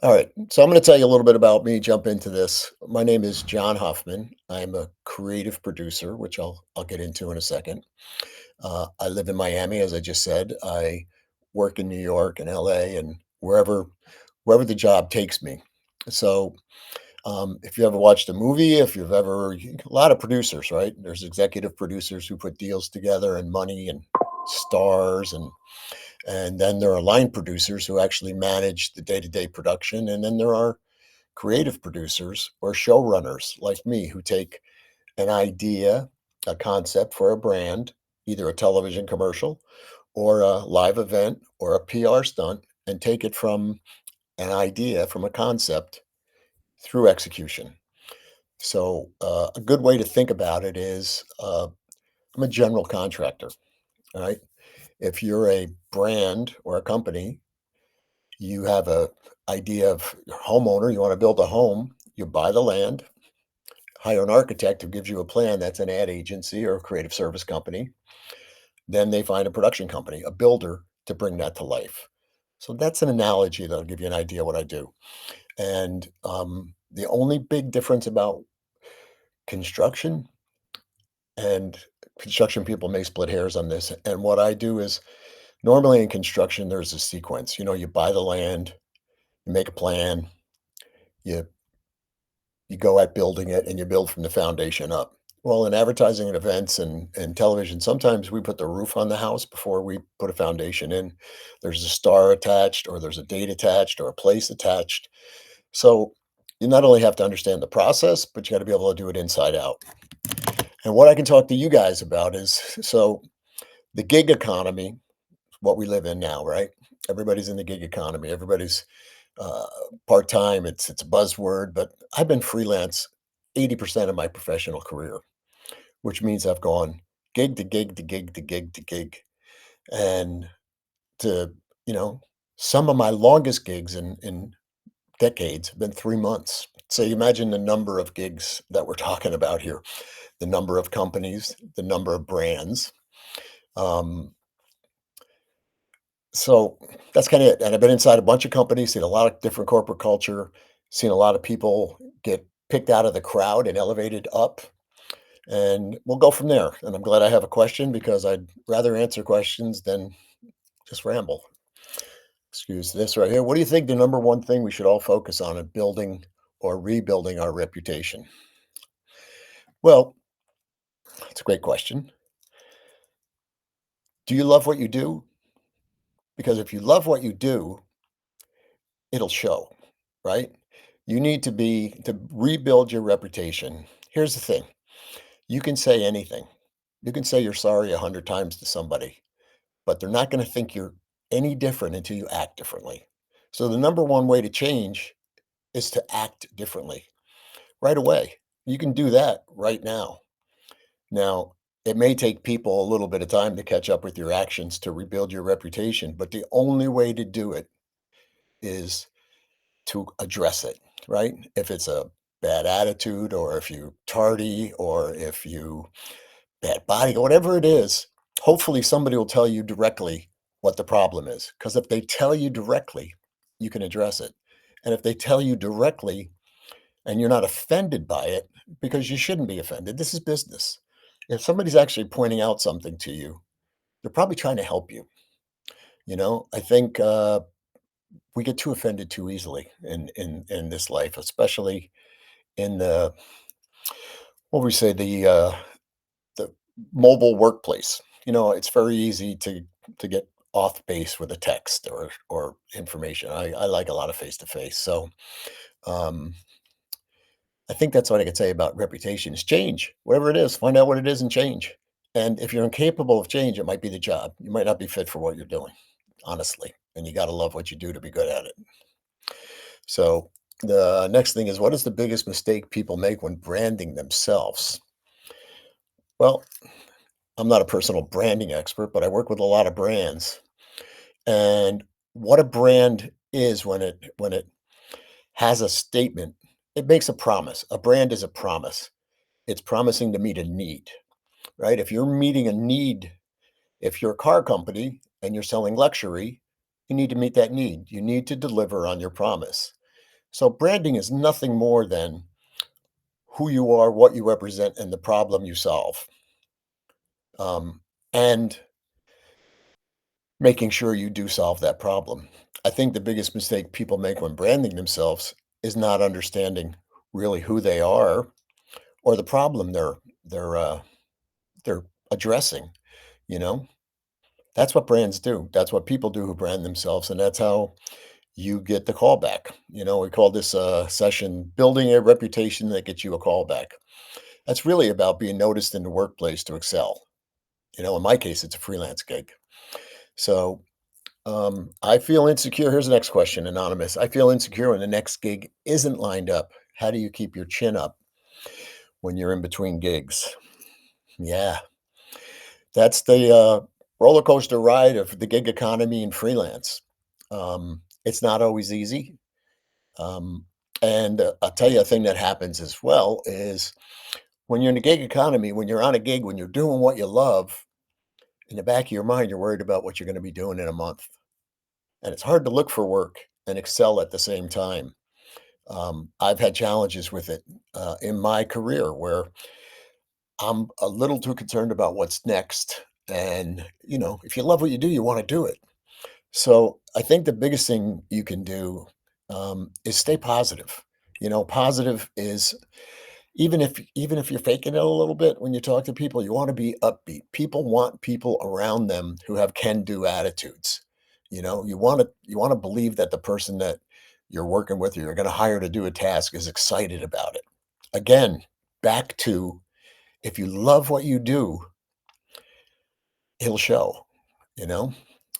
All right. So I'm going to tell you a little bit about me, jump into this. My name is John Hoffman. I'm a creative producer, which I'll get into in a second. I live in Miami, as I just said. I work in New York and LA and wherever the job takes me. So if you ever watched a movie, if you've ever a lot of producers, right? There's executive producers who put deals together and money and stars and then there are line producers who actually manage the day-to-day production. And then there are creative producers or showrunners like me who take an idea, a concept for a brand, either a television commercial or a live event or a PR stunt, and take it from an idea, from a concept through execution. So, a good way to think about it is I'm a general contractor. All right. If you're a brand or a company, you have a idea of your homeowner, you want to build a home, you buy the land, hire an architect who gives you a plan. That's an ad agency or a creative service company. Then they find a production company, a builder to bring that to life. So that's an analogy that'll give you an idea what I do. And the only big difference about construction and construction people may split hairs on this. And what I do is normally in construction, there's a sequence. You buy the land, you make a plan, you you go at building it and you build from the foundation up. Well, in advertising and events and television, sometimes we put the roof on the house before we put a foundation in. There's a star attached, or there's a date attached, or a place attached. So you not only have to understand the process, but you got to be able to do it inside out. And what I can talk to you guys about is so the gig economy, what we live in now, right? Everybody's in the gig economy. Everybody's uh, part time. It's a buzzword, but I've been freelance 80% of my professional career, which means I've gone gig to gig to gig to gig to gig, and to you know some of my longest gigs in decades have been 3 months. So you imagine the number of gigs that we're talking about here, the number of companies, the number of brands. Um, So that's kinda it, and I've been inside a bunch of companies, seen a lot of different corporate culture, seen a lot of people get picked out of the crowd and elevated up, and we'll go from there, and I'm glad I have a question because I'd rather answer questions than just ramble. Excuse this right here. What do you think the number one thing we should all focus on in building or rebuilding our reputation? Well, it's a great question. Do you love what you do? Because if you love what you do, it'll show, right? You need to rebuild your reputation. Here's the thing. You can say anything. You can say you're sorry 100 times to somebody, but they're not going to think you're any different until you act differently. So the number one way to change is to act differently right away. You can do that right now. Now, it may take people a little bit of time to catch up with your actions to rebuild your reputation, but the only way to do it is to address it, right? If it's a bad attitude or if you tardy or if you bad body or whatever it is, hopefully somebody will tell you directly what the problem is. Because if they tell you directly, you can address it. And if they tell you directly and you're not offended by it, because you shouldn't be offended, this is business. If somebody's actually pointing out something to you, they're probably trying to help you. I think we get too offended too easily in this life, especially in the what we say the mobile workplace. It's very easy to get off base with a text or information. I like a lot of face to face. So um, I think that's what I could say about reputation is change. Whatever it is, find out what it is and change. And if you're incapable of change, it might be the job. You might not be fit for what you're doing, honestly. And you got to love what you do to be good at it. So the next thing is what is the biggest mistake people make when branding themselves? Well, I'm not a personal branding expert, but I work with a lot of brands. And what a brand is when it has a statement, it makes a promise. A brand is a promise. It's promising to meet a need, right? If you're meeting a need, if you're a car company and you're selling luxury, you need to meet that need. You need to deliver on your promise. So branding is nothing more than who you are, what you represent, and the problem you solve. And making sure you do solve that problem. I think the biggest mistake people make when branding themselves is not understanding really who they are or the problem they're they're addressing, you know? That's what brands do. That's what people do who brand themselves, and that's how you get the callback. We call this session building a reputation that gets you a callback. That's really about being noticed in the workplace to excel. In my case, it's a freelance gig. So I feel insecure. Here's the next question, anonymous. I feel insecure when the next gig isn't lined up. How do you keep your chin up when you're in between gigs? Yeah, that's the roller coaster ride of the gig economy and freelance. It's not always easy. Um, and I'll tell you a thing that happens as well is when you're in the gig economy, when you're on a gig, when you're doing what you love, in the back of your mind, you're worried about what you're going to be doing in a month. And it's hard to look for work and excel at the same time. I've had challenges with it in my career where I'm a little too concerned about what's next. And, if you love what you do, you want to do it. So I think the biggest thing you can do is stay positive. Positive is even if you're faking it a little bit when you talk to people, you want to be upbeat. People want people around them who have can-do attitudes. You want to believe that the person that you're working with or you're going to hire to do a task is excited about it. Again, back to if you love what you do, it'll show, you know?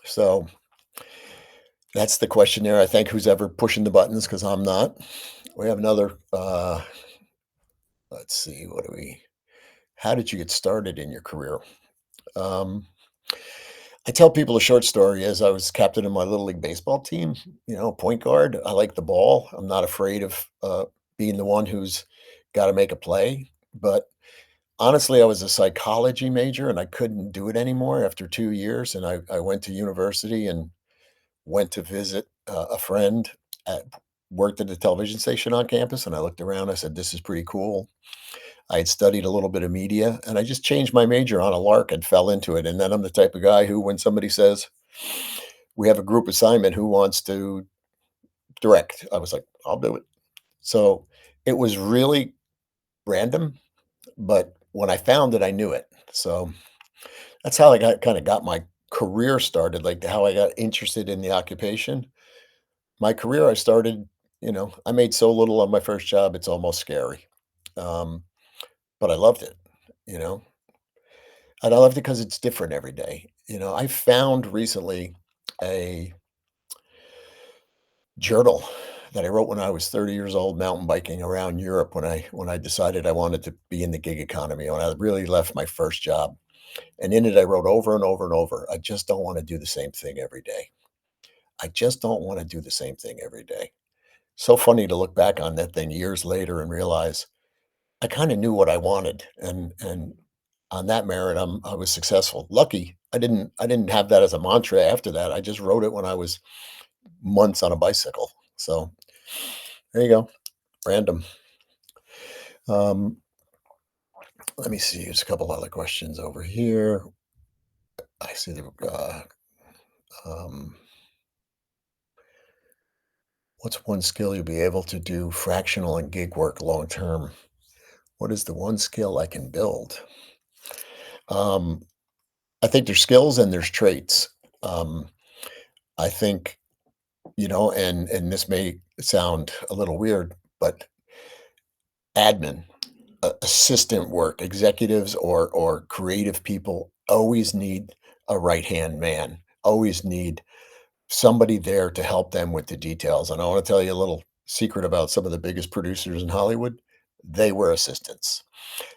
So that's the question there. I think who's ever pushing the buttons because I'm not. We have another let's see, what do we how did you get started in your career? Um, I tell people a short story as I was captain of my little league baseball team, point guard. I like the ball. I'm not afraid of being the one who's got to make a play. But honestly, I was a psychology major and I couldn't do it anymore after 2 years. And I went to university and went to visit a friend at worked at a television station on campus. And I looked around. I said, "This is pretty cool." I had studied a little bit of media and I just changed my major on a lark and fell into it. And then I'm the type of guy who, when somebody says, we have a group assignment, who wants to direct? I was like, I'll do it. So it was really random, but when I found it, I knew it. So that's how I got my career started, like how I got interested in the occupation. My career, I started, I made so little on my first job, it's almost scary. Um, but I loved it, you know. And I loved it because it's different every day. I found recently a journal that I wrote when I was 30 years old, mountain biking around Europe when I decided I wanted to be in the gig economy, when I really left my first job. And in it, I wrote over and over and over, I just don't want to do the same thing every day. I just don't want to do the same thing every day. So funny to look back on that thing years later and realize I kind of knew what I wanted, and on that merit, I was successful. Lucky, I didn't have that as a mantra after that. I just wrote it when I was months on a bicycle. So there you go, random. Um, Let me see. There's a couple other questions over here. I see the um, what's one skill you'll be able to do fractional and gig work long term? What is the one skill I can build? Um, I think there's skills and there's traits. Um, I think and this may sound a little weird, but admin, assistant work, executives or creative people always need a right-hand man, always need somebody there to help them with the details. And I want to tell you a little secret about some of the biggest producers in Hollywood. They were assistants.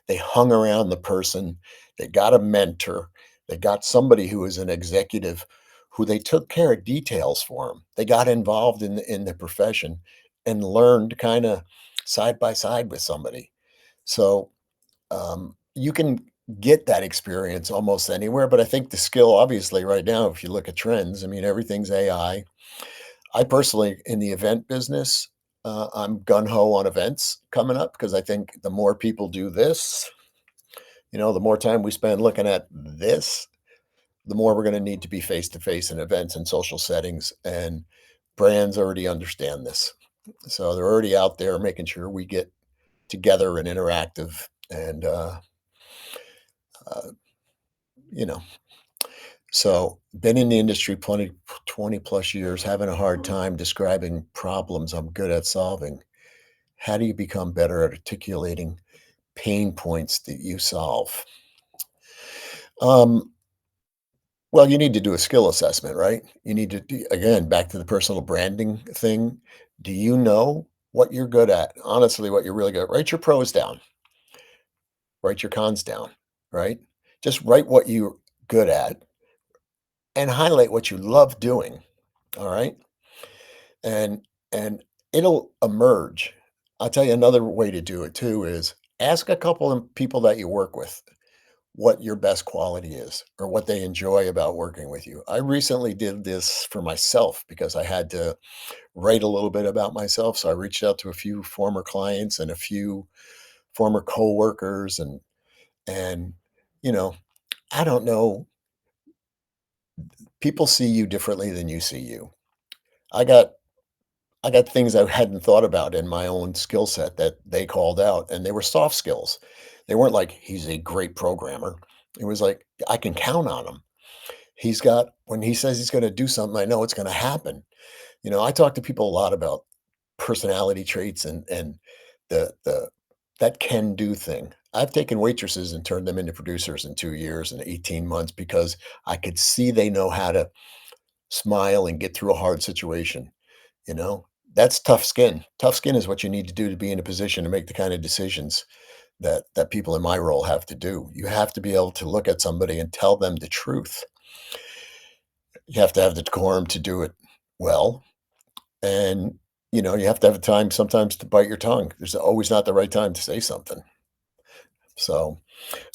They hung around the person. They got a mentor. They got somebody who was an executive who they took care of details for them. They got involved in the profession and learned kind of side by side with somebody. So you can get that experience almost anywhere. But I think the skill, obviously, right now, if you look at trends, I mean, everything's AI. I personally, in the event business, I'm gun ho on events coming up because I think the more people do this, the more time we spend looking at this, the more we're going to need to be face to face in events and social settings. And brands already understand this. So they're already out there making sure we get together and interactive. And, uh, you know, so been in the industry 20 plus years, having a hard time describing problems I'm good at solving. How do you become better at articulating pain points that you solve? Um, well, you need to do a skill assessment, right? You need to, again, back to the personal branding thing. Do you know what you're good at? Honestly, what you're really good at. Write your pros down, write your cons down, right? Just write what you're good at and highlight what you love doing. All right. And and it'll emerge. I'll tell you another way to do it too is ask a couple of people that you work with what your best quality is or what they enjoy about working with you. I recently did this for myself because I had to write a little bit about myself. So I reached out to a few former clients and a few former coworkers and you know, I don't know, people see you differently than you see you. I got I got things I hadn't thought about in my own skill set that they called out, and they were soft skills. They weren't like, "He's a great programmer." It was like, "I can count on him. He's got when he says he's gonna do something, I know it's gonna happen." I talk to people a lot about personality traits and the that can-do thing. I've taken waitresses and turned them into producers in 2 years and 18 months because I could see they know how to smile and get through a hard situation. You know, that's tough skin. Tough skin is what you need to do to be in a position to make the kind of decisions that people in my role have to do. You have to be able to look at somebody and tell them the truth. You have to have the decorum to do it well, and you have to have the time sometimes to bite your tongue. There's always not the right time to say something. So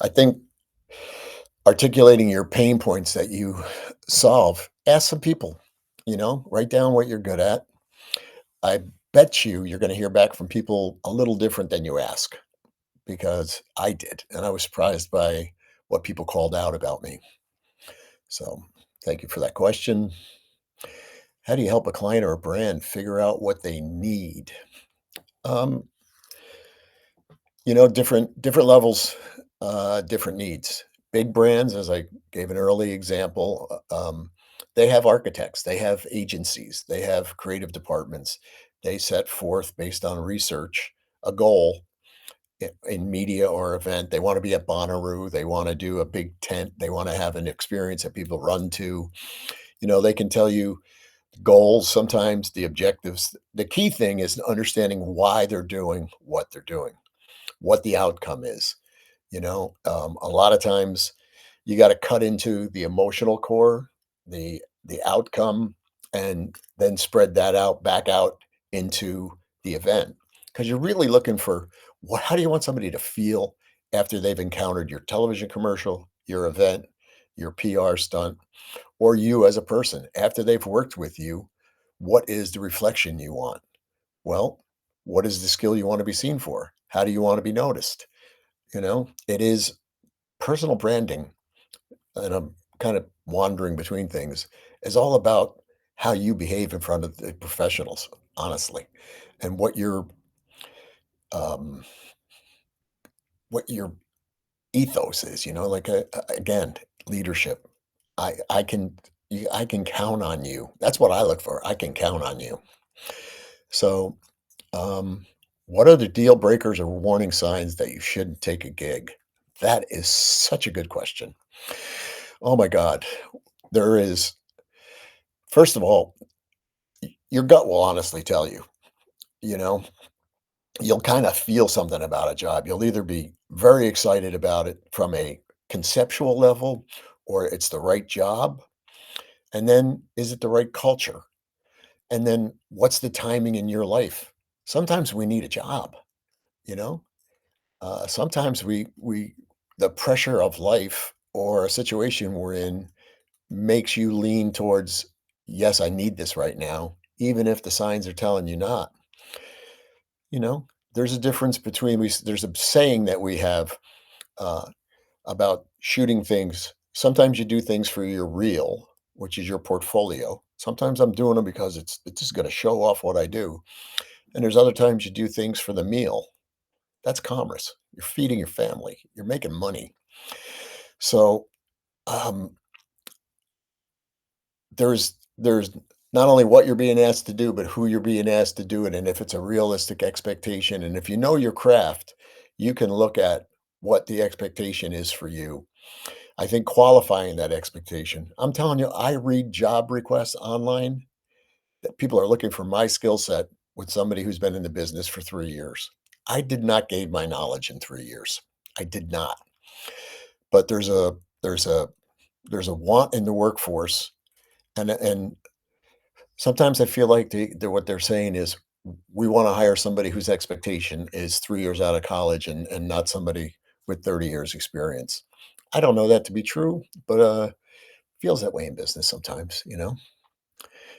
I think articulating your pain points that you solve, ask some people. Write down what you're good at. I bet you're going to hear back from people a little different than you ask. Because I did, and I was surprised by what people called out about me. So, thank you for that question. How do you help a client or a brand figure out what they need? Um, different levels, different needs. Big brands, as I gave an early example, they have architects, they have agencies, they have creative departments. They set forth based on research a goal in media or event. They want to be at Bonnaroo. They want to do a big tent. They want to have an experience that people run to. They can tell you goals, sometimes the objectives. The key thing is understanding why they're doing what they're doing, what the outcome is. A lot of times you got to cut into the emotional core, the outcome, and then spread that out back out into the event because you're really looking for how do you want somebody to feel after they've encountered your television commercial, your event, your PR stunt, or you as a person after they've worked with you. What is the reflection you want? Well, what is the skill you want to be seen for? How do you want to be noticed? It is personal branding, and I'm kind of wandering between things, is all about how you behave in front of the professionals, honestly, and um, what your ethos is. Like again, leadership. I can count on you. That's what I look for. I can count on you. So, um, what are the deal breakers or warning signs that you shouldn't take a gig? That is such a good question. Oh my God. There is, first of all, your gut will honestly tell you, you know, you'll kind of feel something about a job. You'll either be very excited about it from a conceptual level or it's the right job. And then is it the right culture? And then what's the timing in your life? Sometimes we need a job, you know? Sometimes the pressure of life or a situation we're in makes you lean towards, yes, I need this right now, even if the signs are telling you not. You know, there's a difference between there's a saying that we have uh, about shooting things. Sometimes you do things for your reel, which is your portfolio. Sometimes I'm doing them because it's just going to show off what I do. And there's other times you do things for the meal. That's commerce. You're feeding your family. You're making money. So um, there's not only what you're being asked to do, but who you're being asked to do it, and if it's a realistic expectation. And if you know your craft, you can look at what the expectation is for you. I think qualifying that expectation. I'm telling you, I read job requests online that people are looking for my skill set with somebody who's been in the business for 3 years. I did not gain my knowledge in 3 years. I did not. But there's a there's a want in the workforce, and sometimes I feel like what they're saying is we want to hire somebody whose expectation is 3 years out of college and not somebody with 30 years experience. I don't know that to be true, but feels that way in business sometimes, you know?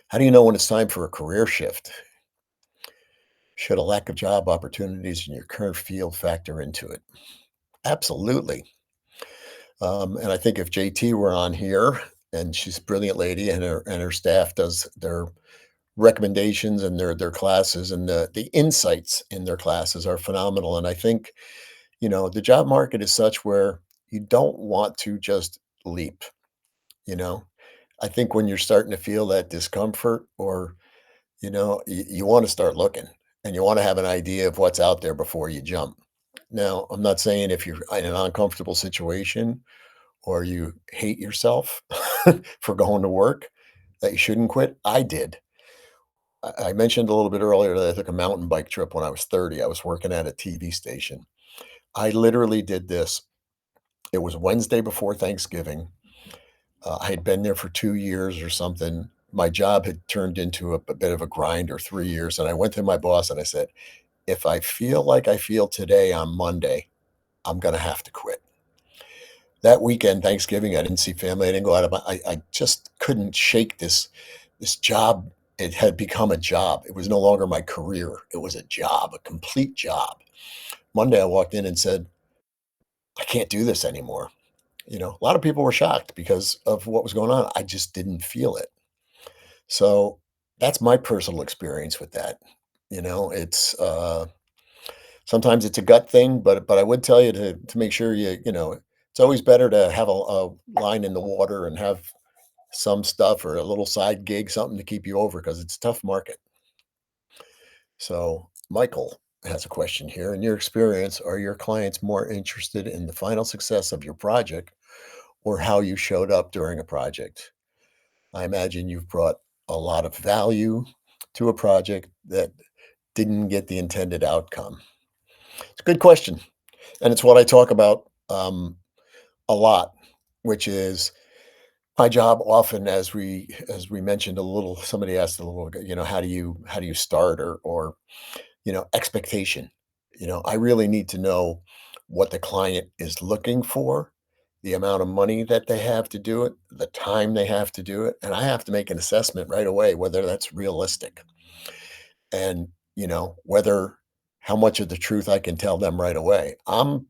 How do you know when it's time for a career shift? Should a lack of job opportunities in your current field factor into it? Absolutely. And I think if JT were on here, and she's a brilliant lady, and her staff does their recommendations and their classes, and the insights in their classes are phenomenal. And I think, the job market is such where you don't want to just leap, you know? I think when you're starting to feel that discomfort, or you want to start looking, and you want to have an idea of what's out there before you jump. Now, I'm not saying if you're in an uncomfortable situation or you hate yourself for going to work that you shouldn't quit. I did. I mentioned a little bit earlier that I took a mountain bike trip when I was 30. I was working at a TV station. I literally did this. It was Wednesday before Thanksgiving. I had been there for 2 years or something. My job had turned into a bit of a grind, or 3 years. And I went to my boss and I said, if I feel like I feel today on Monday, I'm going to have to quit. That weekend, Thanksgiving, I didn't see family. I didn't go out of I just couldn't shake this job. It had become a job. It was no longer my career. It was a job, a complete job. Monday, I walked in and said, I can't do this anymore. A lot of people were shocked because of what was going on. I just didn't feel it. So that's my personal experience with that. It's sometimes it's a gut thing, but I would tell you to make sure it's always better to have a line in the water and have some stuff or a little side gig, something to keep you over, because it's a tough market. So Michael has a question here. In your experience, are your clients more interested in the final success of your project or how you showed up during a project? I imagine you've brought a lot of value to a project that didn't get the intended outcome. It's a good question. And it's what I talk about a lot, which is my job often, as we mentioned a little, somebody asked a little ago, how do you start, or expectation. I really need to know what the client is looking for, the amount of money that they have to do it, the time they have to do it, and I have to make an assessment right away whether that's realistic, and whether how much of the truth I can tell them right away. I'm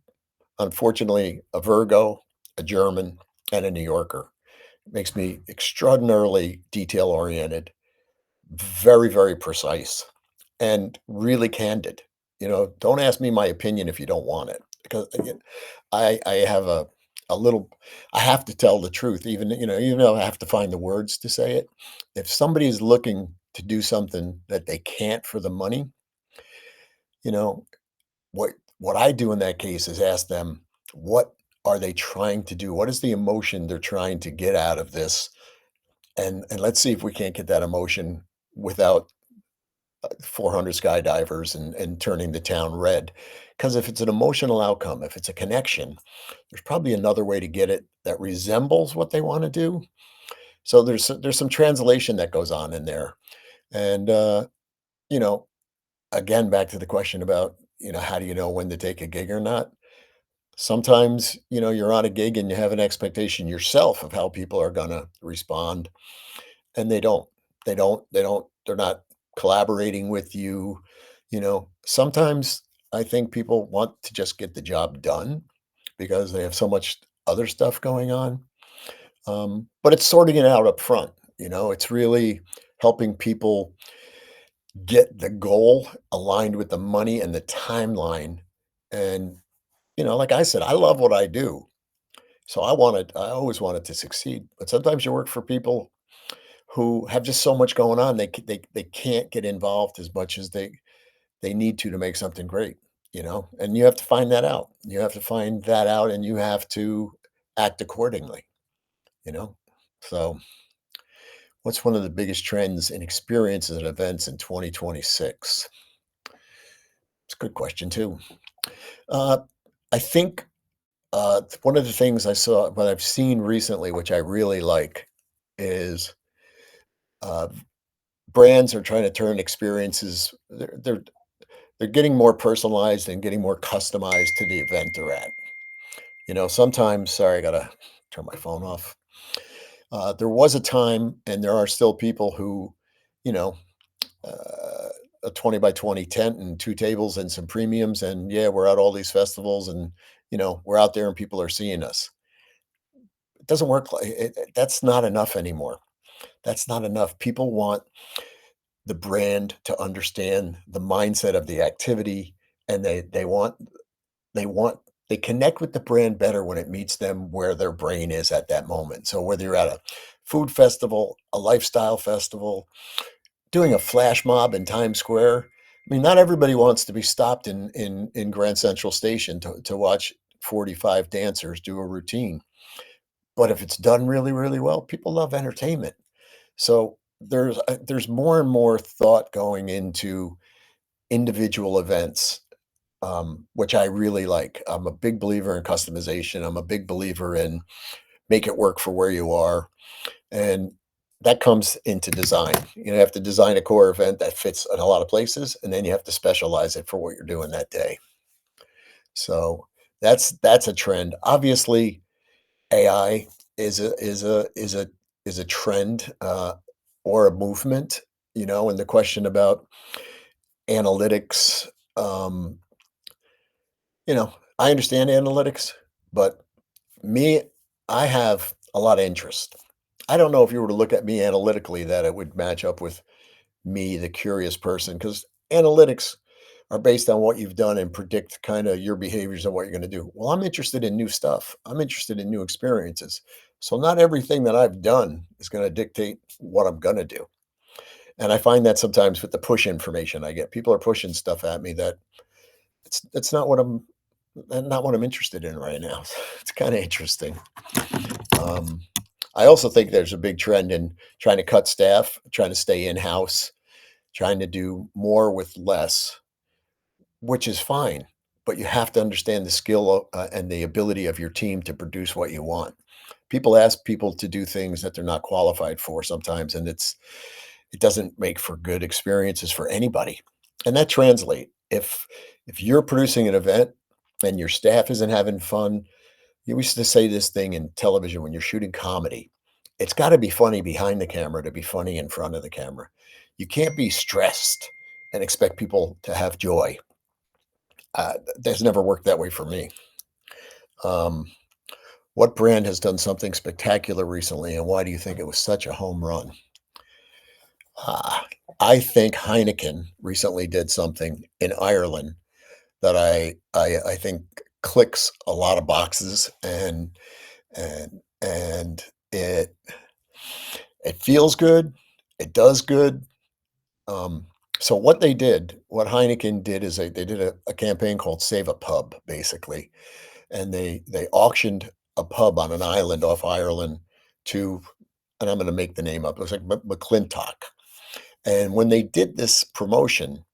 unfortunately a Virgo, a German, and a New Yorker. It makes me extraordinarily detail oriented, very, very precise, and really candid. Don't ask me my opinion if you don't want it, because again, I have a little. I have to tell the truth, even though I have to find the words to say it. If somebody is looking to do something that they can't for the money, you know what I do in that case is ask them, what are they trying to do? What is the emotion they're trying to get out of this? And let's see if we can't get that emotion without 400 skydivers and turning the town red. Because if it's an emotional outcome, if it's a connection, there's probably another way to get it that resembles what they want to do. So there's some translation that goes on in there. And you know, again, back to the question about, how do you know when to take a gig or not? Sometimes, you're on a gig and you have an expectation yourself of how people are going to respond, and they don't. They're not collaborating with you. Sometimes I think people want to just get the job done because they have so much other stuff going on. But it's sorting it out up front. It's really helping people get the goal aligned with the money and the timeline. And, like I said, I love what I do. So I always wanted to succeed. But sometimes you work for people who have just so much going on. They can't get involved as much as they need to make something great, and you have to find that out. You have to find that out and you have to act accordingly, you know? So, what's one of the biggest trends in experiences and events in 2026? It's a good question too. Uh, I think one of the things what I've seen recently, which I really like, is uh, brands are trying to turn experiences. They're getting more personalized and getting more customized to the event they're at. Sometimes, sorry, I gotta turn my phone off. There was a time, and there are still people who, you know, uh, a 20 by 20 tent and two tables and some premiums, and yeah, we're at all these festivals, and we're out there and people are seeing us. It doesn't work like that's not enough anymore. That's not enough. People want the brand to understand the mindset of the activity, and they want they connect with the brand better when it meets them where their brain is at that moment. So whether you're at a food festival, a lifestyle festival, doing a flash mob in Times Square, I mean, not everybody wants to be stopped in Grand Central Station to watch 45 dancers do a routine. But if it's done really, really well, people love entertainment. So there's more and more thought going into individual events, which I really like. I'm a big believer in customization. I'm a big believer in make it work for where you are. And that comes into design. You have to design a core event that fits in a lot of places, and then you have to specialize it for what you're doing that day. So that's a trend. Obviously, AI is a trend or a movement, and the question about analytics. Um, I understand analytics, but me, I have a lot of interest. I don't know if you were to look at me analytically that it would match up with me, the curious person, because analytics are based on what you've done and predict kind of your behaviors and what you're going to do. Well, I'm interested in new stuff. I'm interested in new experiences. So not everything that I've done is going to dictate what I'm going to do. And I find that sometimes with the push information I get, people are pushing stuff at me that it's not what I'm interested in right now. It's kind of interesting. Um, I also think there's a big trend in trying to cut staff, trying to stay in house, trying to do more with less, which is fine. But you have to understand the skill and the ability of your team to produce what you want. People ask people to do things that they're not qualified for sometimes, and it doesn't make for good experiences for anybody. And that translate. If you're producing an event and your staff isn't having fun, you used to say this thing in television when you're shooting comedy. It's got to be funny behind the camera to be funny in front of the camera. You can't be stressed and expect people to have joy. That's never worked that way for me. Um, what brand has done something spectacular recently, and why do you think it was such a home run? Ah, I think Heineken recently did something in Ireland that I think clicks a lot of boxes, and it feels good, it does good. Um, so what Heineken did is they did a campaign called Save a Pub, basically, and they auctioned a pub on an island off Ireland to, and I'm going to make the name up. It was like McClintock. And when they did this promotion,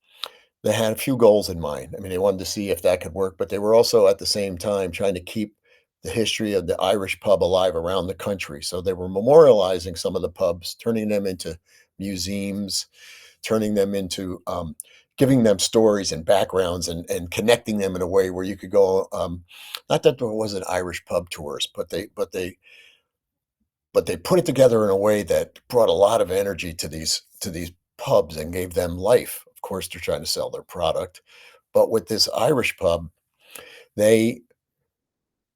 they had a few goals in mind. I mean, they wanted to see if that could work, but they were also at the same time trying to keep the history of the Irish pub alive around the country. So they were memorializing some of the pubs, turning them into museums, turning them into giving them stories and backgrounds, and connecting them in a way where you could go. Not that there wasn't Irish pub tours, but they put it together in a way that brought a lot of energy to these pubs and gave them life Of course, they're trying to sell their product. But with this Irish pub, they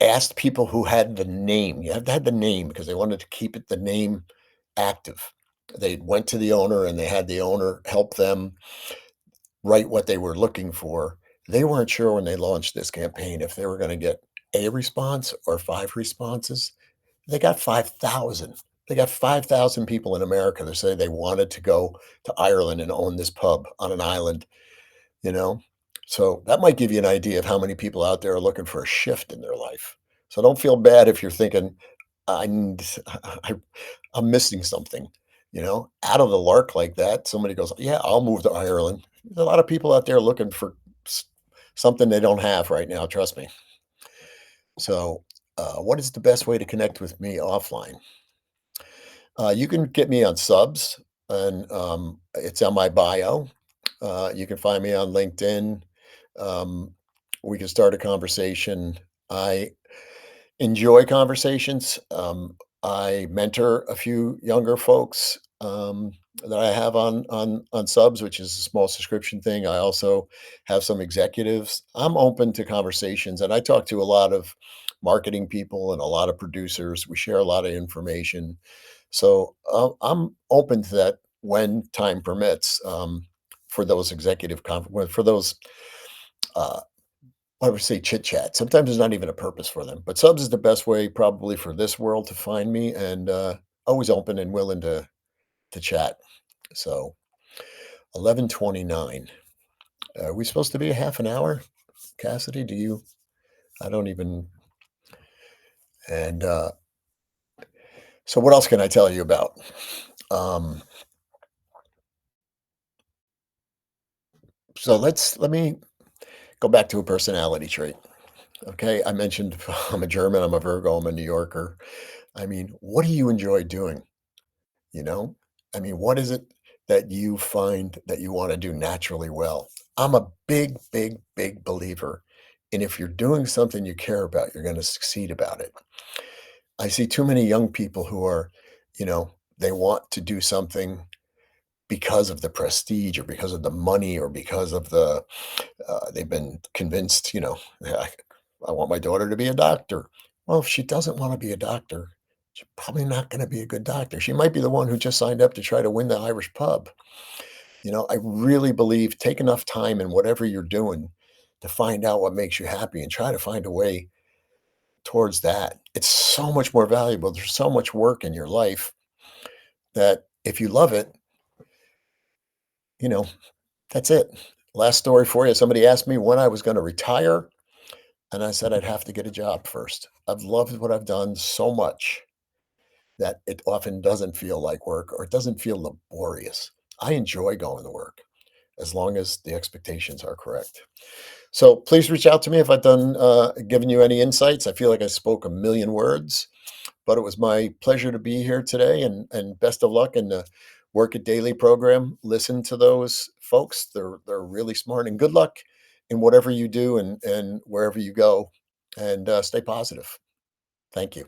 asked people who had the name. You have to have the name because they wanted to keep the name active. They went to the owner and they had the owner help them write what they were looking for. They weren't sure when they launched this campaign if they were going to get a response or five responses. They got 5,000. They got 5,000 people in America that say they wanted to go to Ireland and own this pub on an island, you know? So that might give you an idea of how many people out there are looking for a shift in their life. So don't feel bad if you're thinking, I'm, I, I'm missing something, out of the lark like that. Somebody goes, yeah, I'll move to Ireland. There's a lot of people out there looking for s- something they don't have right now. Trust me. So, what is the best way to connect with me offline? You can get me on Subs, and it's on my bio. You can find me on LinkedIn. Um, we can start a conversation. I enjoy conversations. I mentor a few younger folks that I have on Subs, which is a small subscription thing. I also have some executives. I'm open to conversations, and I talk to a lot of marketing people and a lot of producers. We share a lot of information, so I'm open to that when time permits. For those for those uh, I would say chit chat. Sometimes there's not even a purpose for them, but Subs is the best way probably for this world to find me, and always open and willing to chat. So 11:29. Are we supposed to be a half an hour, Cassidy? Do you? I don't even. And so, what else can I tell you about? Um, so let me go back to a personality trait. Okay, I mentioned I'm a German, I'm a Virgo, I'm a New Yorker. I mean, what do you enjoy doing? You know? I mean, what is it that you find that you wanna do naturally well? I'm a big, big, big believer in if you're doing something you care about, you're gonna succeed about it. I see too many young people who are, they want to do something because of the prestige or because of the money or because of they've been convinced, I want my daughter to be a doctor. Well, if she doesn't want to be a doctor, she's probably not going to be a good doctor. She might be the one who just signed up to try to win the Irish pub. I really believe take enough time in whatever you're doing to find out what makes you happy and try to find a way towards that. It's so much more valuable. There's so much work in your life that if you love it, you know, that's it. Last story for you. Somebody asked me when I was going to retire. And I said I'd have to get a job first. I've loved what I've done so much that it often doesn't feel like work or it doesn't feel laborious. I enjoy going to work as long as the expectations are correct. So please reach out to me if I've done given you any insights. I feel like I spoke a million words, but it was my pleasure to be here today. And best of luck in the Work It Daily program. Listen to those folks; they're really smart. And good luck in whatever you do and wherever you go. And stay positive. Thank you.